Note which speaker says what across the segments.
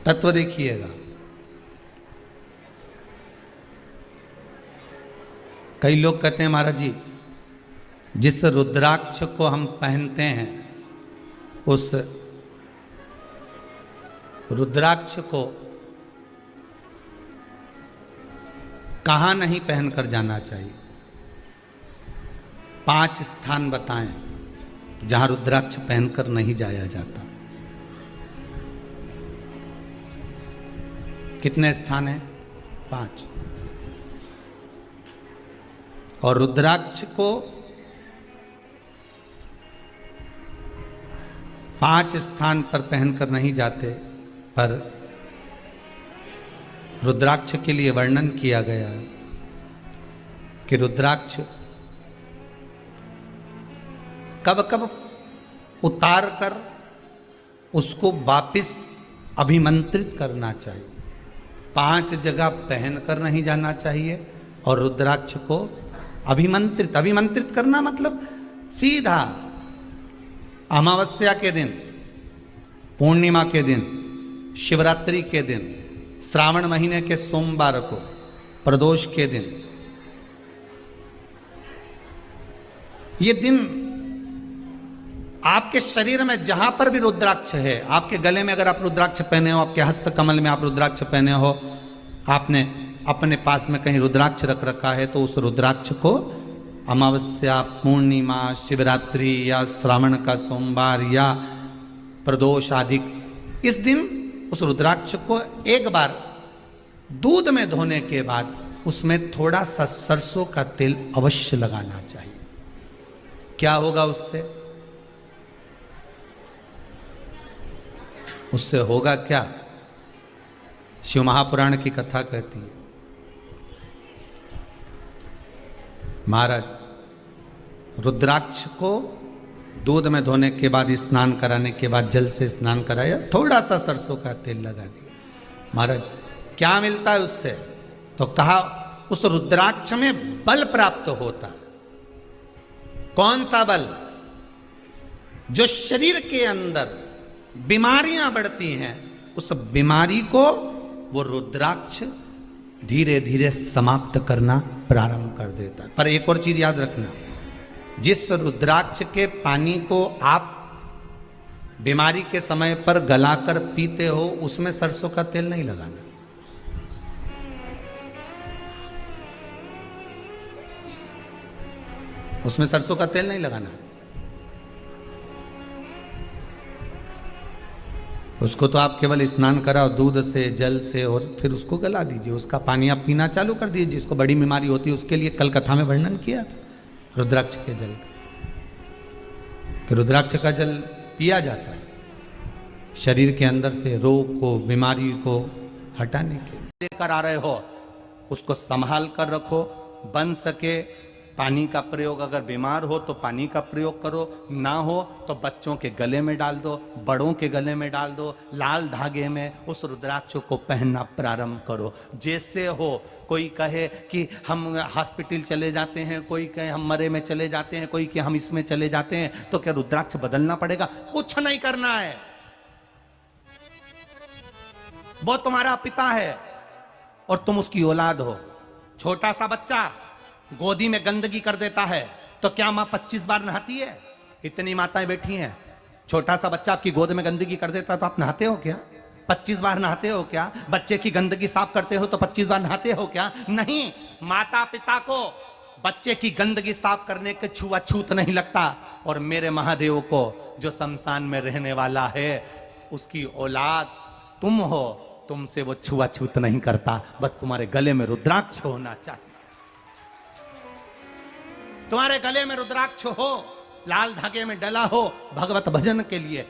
Speaker 1: तत्व देखिएगा। कई लोग कहते हैं महाराज जी, जिस रुद्राक्ष को हम पहनते हैं उस रुद्राक्ष को कहाँ नहीं पहनकर जाना चाहिए? 5 स्थान बताएं जहां रुद्राक्ष पहनकर नहीं जाया जाता। कितने स्थान हैं? 5। और रुद्राक्ष को 5 स्थान पर पहनकर नहीं जाते, पर रुद्राक्ष के लिए वर्णन किया गया है कि रुद्राक्ष कब कब उतार कर उसको वापिस अभिमंत्रित करना चाहिए। 5 जगह पहनकर नहीं जाना चाहिए और रुद्राक्ष को अभिमंत्रित करना मतलब सीधा अमावस्या के दिन, पूर्णिमा के दिन, शिवरात्रि के दिन, श्रावण महीने के सोमवार को, प्रदोष के दिन, ये दिन आपके शरीर में जहां पर भी रुद्राक्ष है, आपके गले में अगर आप रुद्राक्ष पहने हो, आपके हस्त कमल में आप रुद्राक्ष पहने हो, आपने अपने पास में कहीं रुद्राक्ष रख रखा है, तो उस रुद्राक्ष को अमावस्या, पूर्णिमा, शिवरात्रि या श्रावण का सोमवार या प्रदोष आदि, इस दिन उस रुद्राक्ष को एक बार दूध में धोने के बाद उसमें थोड़ा सा सरसों का तेल अवश्य लगाना चाहिए। क्या होगा उससे? उससे होगा क्या? शिव महापुराण की कथा कहती है, महाराज रुद्राक्ष को दूध में धोने के बाद, स्नान कराने के बाद जल से स्नान कराया, थोड़ा सा सरसों का तेल लगा दिया। महाराज क्या मिलता है उससे? तो कहा उस रुद्राक्ष में बल प्राप्त होता है। कौन सा बल? जो शरीर के अंदर बीमारियां बढ़ती हैं, उस बीमारी को वो रुद्राक्ष धीरे धीरे समाप्त करना प्रारंभ कर देता है। पर एक और चीज याद रखना, जिस रुद्राक्ष के पानी को आप बीमारी के समय पर गलाकर पीते हो, उसमें सरसों का तेल नहीं लगाना। उसमें सरसों का तेल नहीं लगाना। उसको तो आप केवल स्नान कराओ दूध से, जल से, और फिर उसको गला दीजिए, उसका पानी आप पीना चालू कर दीजिए। जिसको बड़ी बीमारी होती है उसके लिए कल कथा में वर्णन किया था रुद्राक्ष के जल का। रुद्राक्ष का जल पिया जाता है शरीर के अंदर से रोग को, बीमारी को हटाने के लिए। लेकर आ रहे हो उसको संभाल कर रखो, बन सके पानी का प्रयोग, अगर बीमार हो तो पानी का प्रयोग करो, ना हो तो बच्चों के गले में डाल दो, बड़ों के गले में डाल दो, लाल धागे में उस रुद्राक्ष को पहनना प्रारंभ करो। जैसे हो, कोई कहे कि हम हॉस्पिटल चले जाते हैं, कोई कहे हम मरे में चले जाते हैं, कोई कहे हम इसमें चले जाते हैं, तो क्या रुद्राक्ष बदलना पड़ेगा? कुछ नहीं करना है। वो तुम्हारा पिता है और तुम उसकी औलाद हो। छोटा सा बच्चा गोदी में गंदगी कर देता है तो क्या मां 25 बार नहाती है? इतनी माताएं बैठी हैं, छोटा सा बच्चा आपकी गोद में गंदगी कर देता है तो आप नहाते हो क्या? 25 बार नहाते हो क्या? बच्चे की गंदगी साफ करते हो तो 25 बार नहाते हो क्या? नहीं। माता पिता को बच्चे की गंदगी साफ करने के छुआछूत नहीं लगता, और मेरे महादेव को जो शमशान में रहने वाला है उसकी औलाद तुम हो, तुमसे वो छुआछूत नहीं करता। बस तुम्हारे गले में रुद्राक्ष होना चाहिए। तुम्हारे गले में रुद्राक्ष हो, लाल धागे में डला हो, भगवत भजन के लिए।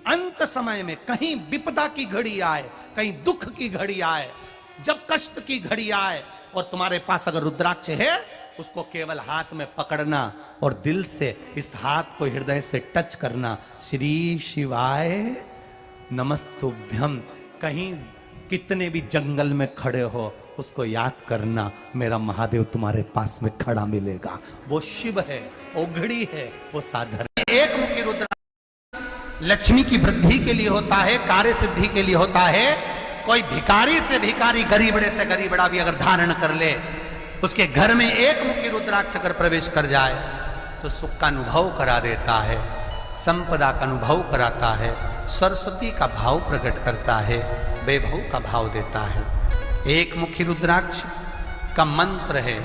Speaker 1: अंत समय में कहीं विपदा की घड़ी आए, कहीं दुख की घड़ी आए, जब कष्ट की घड़ी आए और तुम्हारे पास अगर रुद्राक्ष है, उसको केवल हाथ में पकड़ना और दिल से इस हाथ को हृदय से टच करना, श्री शिवाय नमस्तुभ्यम। कहीं कितने भी जंगल में खड़े हो उसको याद करना, मेरा महादेव तुम्हारे पास में खड़ा मिलेगा। वो शिव है, ओघड़ी है, वो साधन। एक मुखी रुद्राक्ष लक्ष्मी की वृद्धि के लिए होता है, कार्य सिद्धि के लिए होता है। कोई भिखारी से भिखारी, गरीबड़े से गरीबड़ा भी अगर धारण कर ले, उसके घर में एक मुखी रुद्राक्ष अगर प्रवेश कर जाए तो सुख का अनुभव करा देता है, संपदा का अनुभव कराता है, सरस्वती का भाव प्रकट करता है, वैभव का भाव देता है। एक मुखी रुद्राक्ष का मंत्र है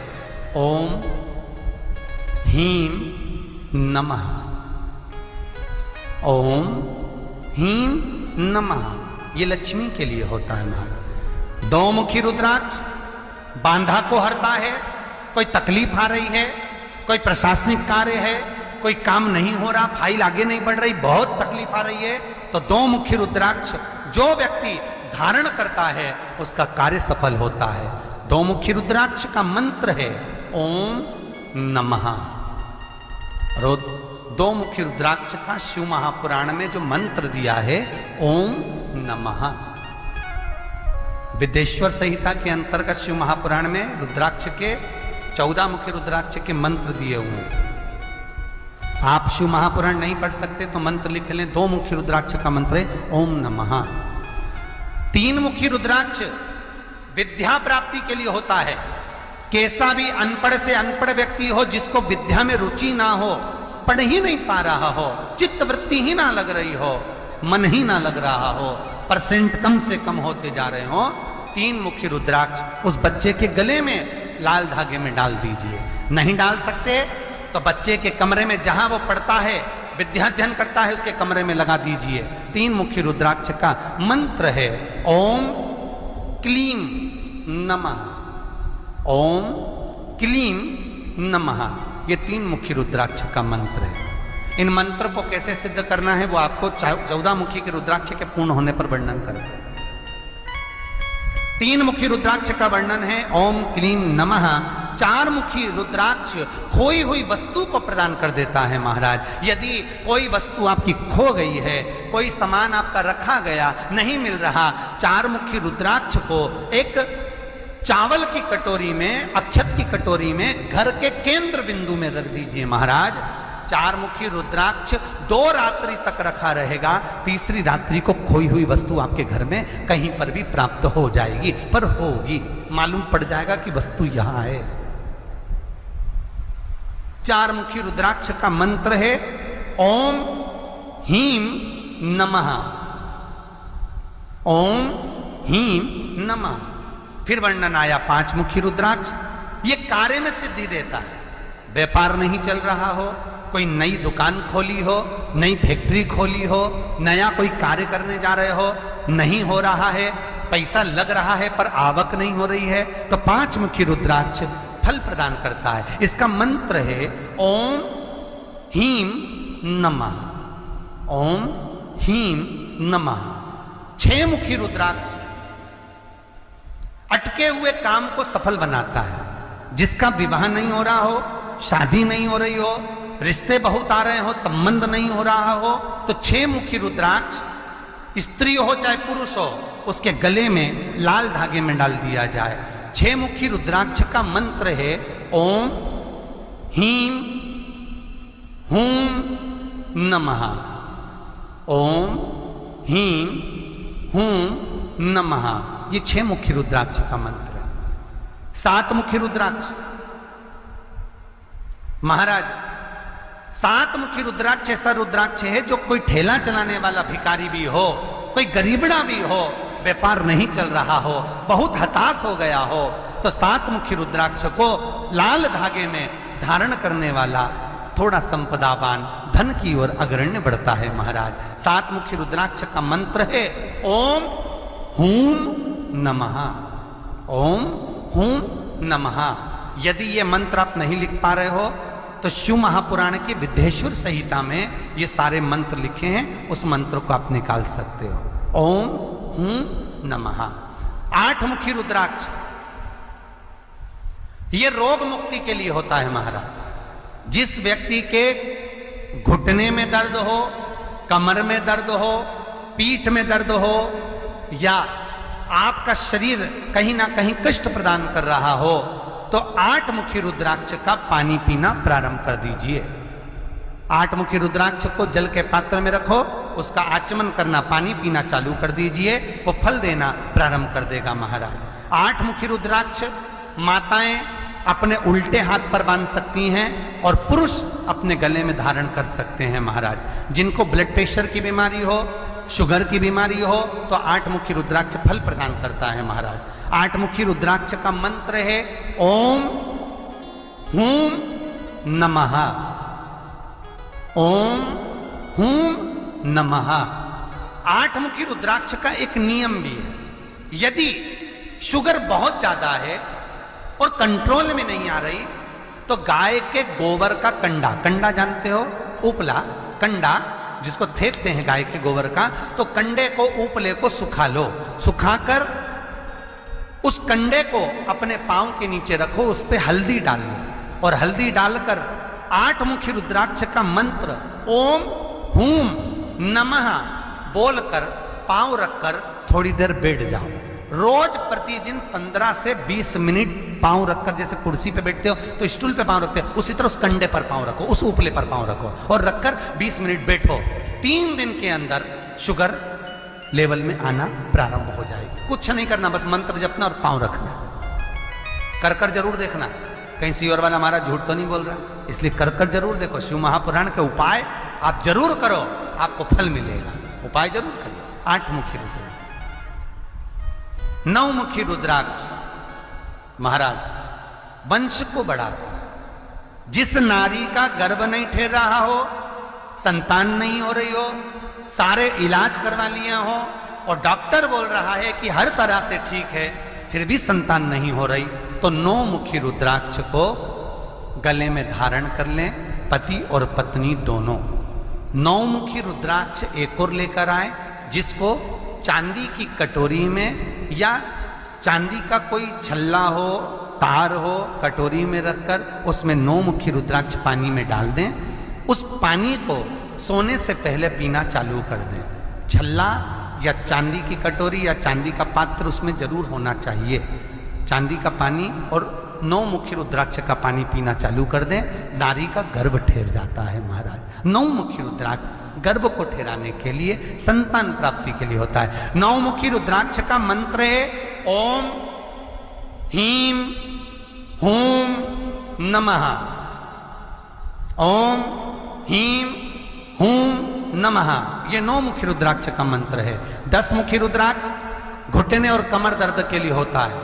Speaker 1: ओम ह्रीं नमः। ओम ह्रीं नमः, ये लक्ष्मी के लिए होता है महाराज। दो मुखी रुद्राक्ष बांधा को हरता है। कोई तकलीफ आ रही है, कोई प्रशासनिक कार्य है, कोई काम नहीं हो रहा, फाइल आगे नहीं बढ़ रही, बहुत तकलीफ आ रही है, तो दो मुखी रुद्राक्ष जो व्यक्ति धारण करता है उसका कार्य सफल होता है। दो मुखी रुद्राक्ष का मंत्र है ओम नमः। दो मुखी रुद्राक्ष का शिव महापुराण में जो मंत्र दिया है ओम नमः। विदेश्वर संहिता के अंतर्गत शिव महापुराण में रुद्राक्ष के 14 मुखी रुद्राक्ष के मंत्र दिए हुए हैं। आप शिव महापुराण नहीं पढ़ सकते तो मंत्र लिख लें। दो मुखी रुद्राक्ष का मंत्र है ओम नमः। तीन मुखी रुद्राक्ष विद्या प्राप्ति के लिए होता है। कैसा भी अनपढ़ से अनपढ़ व्यक्ति हो, जिसको विद्या में रुचि ना हो, पढ़ ही नहीं पा रहा हो, चित्त वृत्ति ही ना लग रही हो, मन ही ना लग रहा हो, परसेंट कम से कम होते जा रहे हो, तीन मुखी रुद्राक्ष उस बच्चे के गले में लाल धागे में डाल दीजिए। नहीं डाल सकते तो बच्चे के कमरे में जहां वो पढ़ता है, विद्याध्ययन करता है, उसके कमरे में लगा दीजिए। तीन मुखी रुद्राक्ष का मंत्र है ओम क्लीं नमः। ओम क्लीं नमः, ये तीन मुखी रुद्राक्ष का मंत्र है। इन मंत्र को कैसे सिद्ध करना है वो आपको 14 मुखी के रुद्राक्ष के पूर्ण होने पर वर्णन करेंगे। तीन मुखी रुद्राक्ष का वर्णन है ओम क्लीं नमः। चार मुखी रुद्राक्ष खोई हुई वस्तु को प्रदान कर देता है महाराज। यदि कोई वस्तु आपकी खो गई है, कोई सामान आपका रखा गया नहीं मिल रहा, चार मुखी रुद्राक्ष को एक चावल की कटोरी में, अक्षत की कटोरी में घर के केंद्र बिंदु में रख दीजिए महाराज। चार मुखी रुद्राक्ष 2 रात्रि तक रखा रहेगा। तीसरी रात्रि को खोई हुई वस्तु आपके घर में कहीं पर भी प्राप्त हो जाएगी, पर होगी, मालूम पड़ जाएगा कि वस्तु यहां है। चार मुखी रुद्राक्ष का मंत्र है ओम ह्रीं नमः। ओम ह्रीं नमः। फिर वर्णन आया 5 मुखी रुद्राक्ष। ये कार्य में सिद्धि देता है। व्यापार नहीं चल रहा हो, कोई नई दुकान खोली हो, नई फैक्ट्री खोली हो, नया कोई कार्य करने जा रहे हो, नहीं हो रहा है, पैसा लग रहा है पर आवक नहीं हो रही है, तो 5 मुखी रुद्राक्ष फल प्रदान करता है। इसका मंत्र है ओम ह्रीं नमः। ओम ह्रीं नमः। 6 मुखी रुद्राक्ष अटके हुए काम को सफल बनाता है। जिसका विवाह नहीं हो रहा हो, शादी नहीं हो रही हो, रिश्ते बहुत आ रहे हो, संबंध नहीं हो रहा हो, तो 6 मुखी रुद्राक्ष स्त्री हो चाहे पुरुष हो, उसके गले में लाल धागे में डाल दिया जाए। 6 मुखी रुद्राक्ष का मंत्र है ओम ह्रीं हूं नमः। ओम ह्रीं हूं नमः। ये 6 मुखी रुद्राक्ष का मंत्र है। 7 मुखी रुद्राक्ष महाराज, 7 मुखी रुद्राक्ष ऐसा रुद्राक्ष है जो कोई ठेला चलाने वाला भिखारी भी हो, कोई गरीबड़ा भी हो, व्यापार नहीं चल रहा हो, बहुत हताश हो गया हो, तो 7 मुखी रुद्राक्ष को लाल धागे में धारण करने वाला थोड़ा संपदावान, धन की ओर अग्रण्य बढ़ता है महाराज। 7 मुखी रुद्राक्ष का मंत्र है ओम हूं नमः। ओम हूं नमः। यदि ये मंत्र आप नहीं लिख पा रहे हो तो शिव महापुराण की विदेश्वर संहिता में ये सारे मंत्र लिखे हैं, उस मंत्र को आप निकाल सकते हो। ओम हूं नमः। 8 मुखी रुद्राक्ष ये रोग मुक्ति के लिए होता है महाराज। जिस व्यक्ति के घुटने में दर्द हो, कमर में दर्द हो, पीठ में दर्द हो, या आपका शरीर कहीं ना कहीं कष्ट प्रदान कर रहा हो, तो 8 मुखी रुद्राक्ष का पानी पीना प्रारंभ कर दीजिए। 8 मुखी रुद्राक्ष को जल के पात्र में रखो, उसका आचमन करना, पानी पीना चालू कर दीजिए, वो फल देना प्रारंभ कर देगा महाराज। 8 मुखी रुद्राक्ष माताएं अपने उल्टे हाथ पर बांध सकती हैं और पुरुष अपने गले में धारण कर सकते हैं महाराज। जिनको ब्लड प्रेशर की बीमारी हो, शुगर की बीमारी हो, तो 8 मुखी रुद्राक्ष फल प्रदान करता है महाराज। 8 मुखी रुद्राक्ष का मंत्र है ओम हूम नमः, ओम हूम नमः। 8 मुखी रुद्राक्ष का एक नियम भी है, यदि शुगर बहुत ज्यादा है और कंट्रोल में नहीं आ रही, तो गाय के गोबर का कंडा, कंडा जानते हो, उपला कंडा जिसको फेंकते हैं गाय के गोबर का, तो कंडे को, उपले को सुखा लो, सुखाकर उस कंडे को अपने पांव के नीचे रखो, उस पे हल्दी डाल लो और हल्दी डालकर 8 मुखी रुद्राक्ष का मंत्र ओम हूम नमः बोलकर पांव रखकर थोड़ी देर बैठ जाओ। रोज प्रतिदिन 15 से 20 मिनट पांव रखकर, जैसे कुर्सी पे बैठते हो तो स्टूल पे पांव रखते हो, उसी तरह उस कंडे पर पांव रखो, उस उपले पर पांव रखो और रखकर 20 मिनट बैठो। 3 दिन के अंदर शुगर लेवल में आना प्रारंभ हो जाएगी। कुछ नहीं करना, बस मंत्र जपना और पांव रखना। कर कर जरूर देखना, कहीं सीवर वाला हमारा झूठ तो नहीं बोल रहा, इसलिए कर कर जरूर देखो। शिव महापुराण के उपाय आप जरूर करो, आपको फल मिलेगा। उपाय जरूर करिए। 8 मुखी रुद्राक्ष। 9 मुखी रुद्राक्ष महाराज वंश को बढ़ाता। जिस नारी का गर्भ नहीं ठहर रहा हो, संतान नहीं हो रही हो, सारे इलाज करवा लिया हो और डॉक्टर बोल रहा है कि हर तरह से ठीक है, फिर भी संतान नहीं हो रही, तो 9 मुखी रुद्राक्ष को गले में धारण कर लें, पति और पत्नी दोनों। 9 मुखी रुद्राक्ष एक और लेकर आए, जिसको चांदी की कटोरी में या चांदी का कोई छल्ला हो, तार हो, कटोरी में रखकर उसमें 9 मुखी रुद्राक्ष पानी में डाल दें। उस पानी को सोने से पहले पीना चालू कर दें। छल्ला या चांदी की कटोरी या चांदी का पात्र उसमें जरूर होना चाहिए। चांदी का पानी और 9 मुखी रुद्राक्ष का पानी पीना चालू कर दें, नारी का गर्भ ठहर जाता है महाराज। 9 मुखी रुद्राक्ष गर्भ को ठहराने के लिए, संतान प्राप्ति के लिए होता है। 9 मुखी रुद्राक्ष का मंत्र है ओम हीम हूम नमः, ओम हीम हूम नमः। ये 9 मुखी रुद्राक्ष का मंत्र है। 10 मुखी रुद्राक्ष घुटने और कमर दर्द के लिए होता है।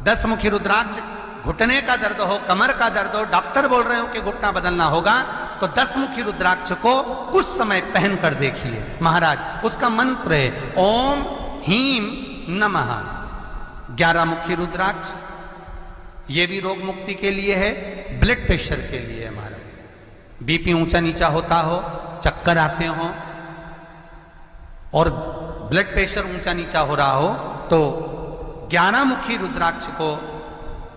Speaker 1: 10 मुखी रुद्राक्ष घुटने का दर्द हो, कमर का दर्द हो, डॉक्टर बोल रहे हो कि घुटना बदलना होगा, तो 10 मुखी रुद्राक्ष को कुछ समय पहन कर देखिए महाराज। उसका मंत्र है ओम हीम नमः। 11 मुखी रुद्राक्ष ये भी रोग मुक्ति के लिए है, ब्लड प्रेशर के लिए है महाराज। बीपी ऊंचा नीचा होता हो, चक्कर आते हो और ब्लड प्रेशर ऊंचा नीचा हो रहा हो, तो 11 मुखी रुद्राक्ष को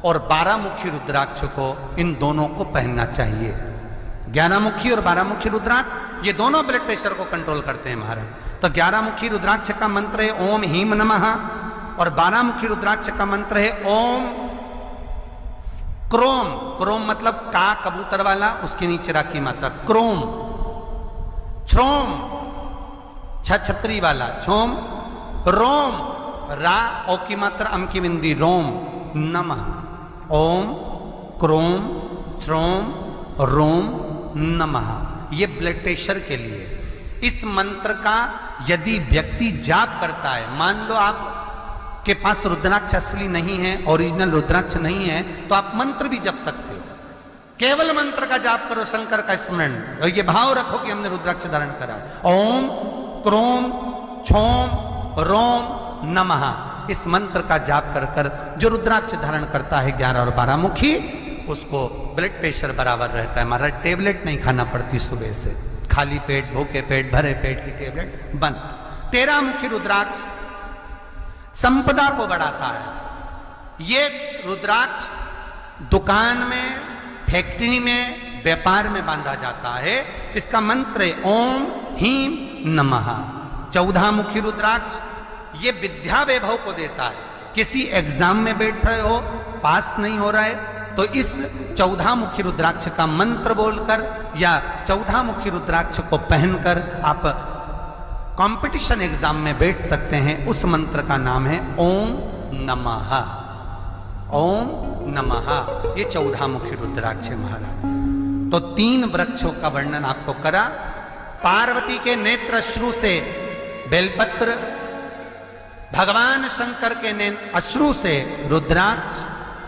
Speaker 1: और 12 मुखी रुद्राक्ष को, इन दोनों को पहनना चाहिए। 11 मुखी और 12 मुखी रुद्राक्ष ये दोनों ब्लड प्रेशर को कंट्रोल करते हैं महाराज। तो 11 मुखी रुद्राक्ष का मंत्र है ओम हीम नमः और 12 मुखी रुद्राक्ष का मंत्र है ओम क्रोम। क्रोम मतलब का कबूतर वाला, उसके नीचे राखी मात्रा क्रोम। छ्रोम छतरी वाला छोम। रोम रा ओ की मात्रा अम की बिंदी रोम नमः। ओम क्रोम श्रोम रोम नमः। ये ब्लड प्रेशर के लिए। इस मंत्र का यदि व्यक्ति जाप करता है, मान लो आप के पास रुद्राक्ष असली नहीं है, ओरिजिनल रुद्राक्ष नहीं है, तो आप मंत्र भी जप सकते हो। केवल मंत्र का जाप करो, शंकर का स्मरण, और ये भाव रखो कि हमने रुद्राक्ष धारण करा। ओम क्रोम छोम रोम नमः। इस मंत्र का जाप कर कर जो रुद्राक्ष धारण करता है 11 और 12 मुखी, उसको ब्लड प्रेशर बराबर रहता है। हमारा टेबलेट नहीं खाना पड़ती सुबह से, खाली पेट, भूखे पेट, भरे पेट की टेबलेट बंद। 13 मुखी रुद्राक्ष संपदा को बढ़ाता है। ये रुद्राक्ष दुकान में, फैक्ट्री में, व्यापार में बांधा जाता है। इसका मंत्र है ओम हीम नमः। 14 मुखी रुद्राक्ष ये विद्या वैभव को देता है। किसी एग्जाम में बैठ रहे हो, पास नहीं हो रहा है, तो इस 14 मुखी रुद्राक्ष का मंत्र बोलकर या 14 मुखी रुद्राक्ष को पहनकर आप कंपटीशन एग्जाम में बैठ सकते हैं, उस मंत्र का नाम है ओम नमः। ओम नमः, ये 14 मुखी रुद्राक्ष महाराज। तो 3 वृक्षों का वर्णन आपको करा। पार्वती के नेत्र अश्रु से बेलपत्र, भगवान शंकर के अश्रु से रुद्राक्ष,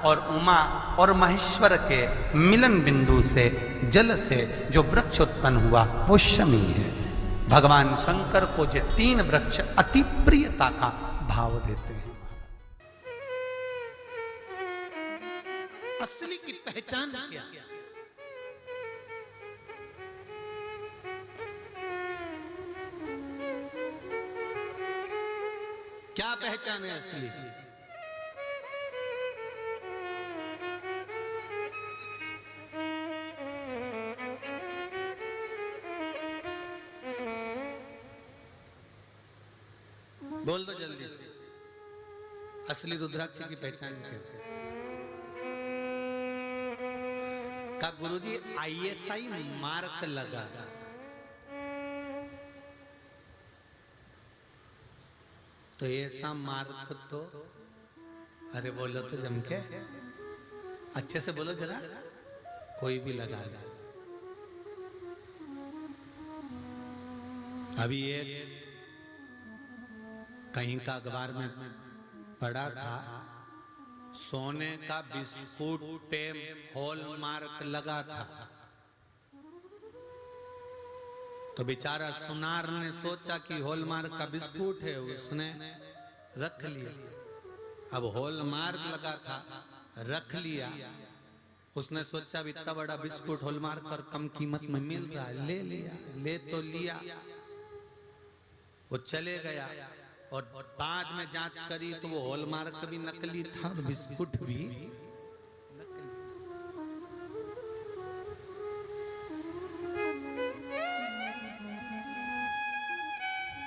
Speaker 1: और उमा और महेश्वर के मिलन बिंदु से जल से जो वृक्ष उत्पन्न हुआ वो शमी है। भगवान शंकर को ये 3 वृक्ष अति प्रियता का भाव देते हैं। असली की पहचान क्या? क्या पहचान है असली की? बोल दो जल्दी से, असली रुद्राक्ष की पहचान क्या है? का गुरुजी ISI मार्क लगा। तो ऐसा मार्क तो, अरे बोलो तो जम के, अच्छे से बोलो जरा, कोई भी लगा ले। अभी एक कहीं का अखबार में पढ़ा था, सोने का बिस्कुट पे हॉलमार्क लगा था। तो बेचारा सुनार ने सोचा कि हॉलमार्क का बिस्कुट है, उसने रख लिया। अब हॉलमार्क लगा था, रख लिया। उसने सोचा भी इतना बड़ा बिस्कुट हॉलमार्क पर कम कीमत में मिल रहा है, ले लिया। ले तो लिया, वो चले गया और बाद में जांच करी तो वो हॉलमार्क भी नकली था और बिस्कुट भी नकली।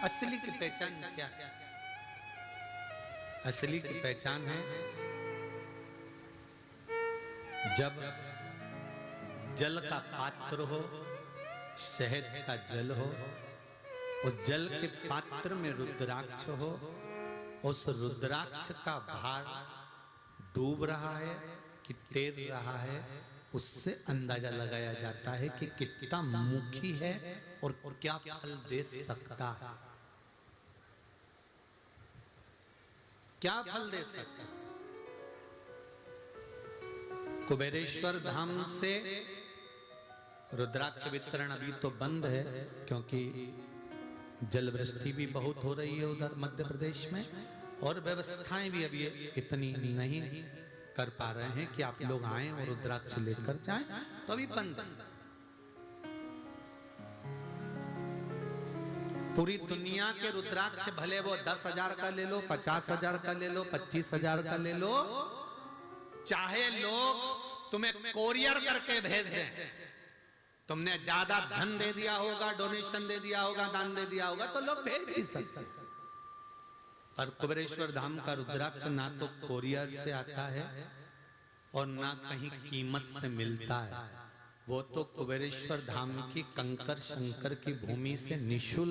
Speaker 1: असली की पहचान क्या है? असली की पहचान है जब जल का पात्र हो, शहद का जल हो, और जल के पात्र में रुद्राक्ष हो, उस रुद्राक्ष का भार डूब रहा है कि तैर रहा है, उससे अंदाजा लगाया जाता है कि कितना मुखी है और क्या फल दे सकता है। क्या फल दे सकता है? कुबेरेश्वर धाम से रुद्राक्ष वितरण अभी तो बंद है, क्योंकि जल वृष्टि भी बहुत हो रही है उधर मध्य प्रदेश में, और व्यवस्थाएं भी अभी इतनी नहीं कर पा रहे हैं कि आप लोग आए और रुद्राक्ष लेकर जाएं, तो अभी बंद। पूरी दुनिया के रुद्राक्ष भले वो 10,000 का ले लो, 50,000 का ले लो, 25,000 का ले लो, चाहे लोग तुम्हें कोरियर करके भेज दें, तुमने ज्यादा धन दे दिया होगा, डोनेशन दे दिया होगा, दान दे दिया होगा, तो लोग भेज ही सकते। पर कुबेरेश्वर धाम का रुद्राक्ष ना तो कोरियर से आता है और ना कहीं कीमत से मिलता है। वो तो कुबेरेश्वर धाम की कंकर शंकर की भूमि से निःशुल्क